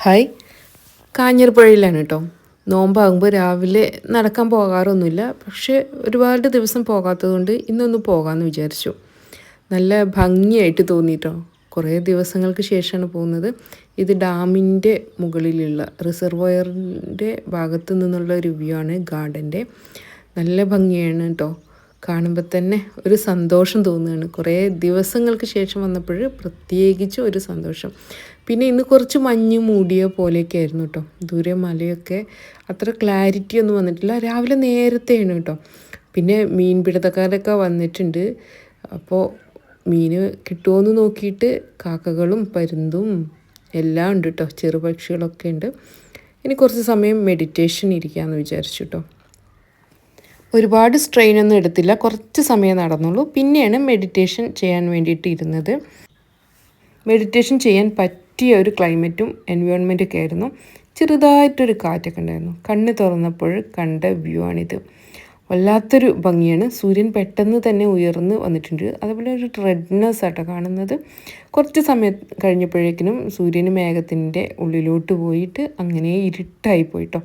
Hi, കാഞ്ഞിരപ്പുഴയിലാണ് കേട്ടോ. നോമ്പാകുമ്പോൾ രാവിലെ നടക്കാൻ പോകാറൊന്നുമില്ല. പക്ഷേ ഒരുപാട് ദിവസം പോകാത്തതുകൊണ്ട് ഇന്നൊന്ന് പോകാമെന്ന് വിചാരിച്ചു. നല്ല ഭംഗിയായിട്ട് തോന്നിട്ടോ. കുറേ ദിവസങ്ങൾക്ക് ശേഷമാണ് പോകുന്നത്. ഇത് ഡാമിൻ്റെ മുകളിലുള്ള റിസർവോയറിൻ്റെ ഭാഗത്തു നിന്നുള്ള ഒരു വ്യൂ ആണ് ഗാർഡൻ്റെ. നല്ല ഭംഗിയാണ് കേട്ടോ. കാണുമ്പോൾ തന്നെ ഒരു സന്തോഷം തോന്നുകയാണ്. കുറേ ദിവസങ്ങൾക്ക് ശേഷം വന്നപ്പോൾ പ്രത്യേകിച്ച് ഒരു സന്തോഷം. പിന്നെ ഇന്ന് കുറച്ച് മഞ്ഞ് മൂടിയ പോലെയൊക്കെ ആയിരുന്നു കേട്ടോ. ദൂരെ മലയൊക്കെ അത്ര ക്ലാരിറ്റി ഒന്നും വന്നിട്ടില്ല. രാവിലെ നേരത്തെയാണ് കേട്ടോ. പിന്നെ മീൻപിടുത്തക്കാരൊക്കെ വന്നിട്ടുണ്ട്. അപ്പോൾ മീൻ കിട്ടുമോയെന്ന് നോക്കിയിട്ട് കാക്കകളും പരുന്തും എല്ലാം ഉണ്ട് കേട്ടോ. ചെറുപക്ഷികളൊക്കെ ഉണ്ട്. ഇനി കുറച്ച് സമയം മെഡിറ്റേഷൻ ഇരിക്കാമെന്ന് വിചാരിച്ചു കേട്ടോ. ഒരുപാട് സ്ട്രെയിനൊന്നും എടുത്തില്ല, കുറച്ച് സമയം നടന്നുള്ളൂ. പിന്നെയാണ് മെഡിറ്റേഷൻ ചെയ്യാൻ വേണ്ടിയിട്ട് ഇരുന്നത്. മെഡിറ്റേഷൻ ചെയ്യാൻ പറ്റിയ ഒരു ക്ലൈമറ്റും എൻവയോൺമെൻറ്റൊക്കെ ആയിരുന്നു. ചെറുതായിട്ടൊരു കാറ്റൊക്കെ ഉണ്ടായിരുന്നു. കണ്ണ് തുറന്നപ്പോൾ കണ്ട വ്യൂ ആണിത്. വല്ലാത്തൊരു ഭംഗിയാണ്. സൂര്യൻ പെട്ടെന്ന് തന്നെ ഉയർന്ന് വന്നിട്ടുണ്ട്. അതുപോലെ ഒരു റെഡ്നെസ് ആട്ടോ കാണുന്നത്. കുറച്ച് സമയം കഴിഞ്ഞപ്പോഴേക്കിനും സൂര്യന് മേഘത്തിൻ്റെ ഉള്ളിലോട്ട് പോയിട്ട് അങ്ങനെ ഇരുട്ടായി പോയിട്ടോ.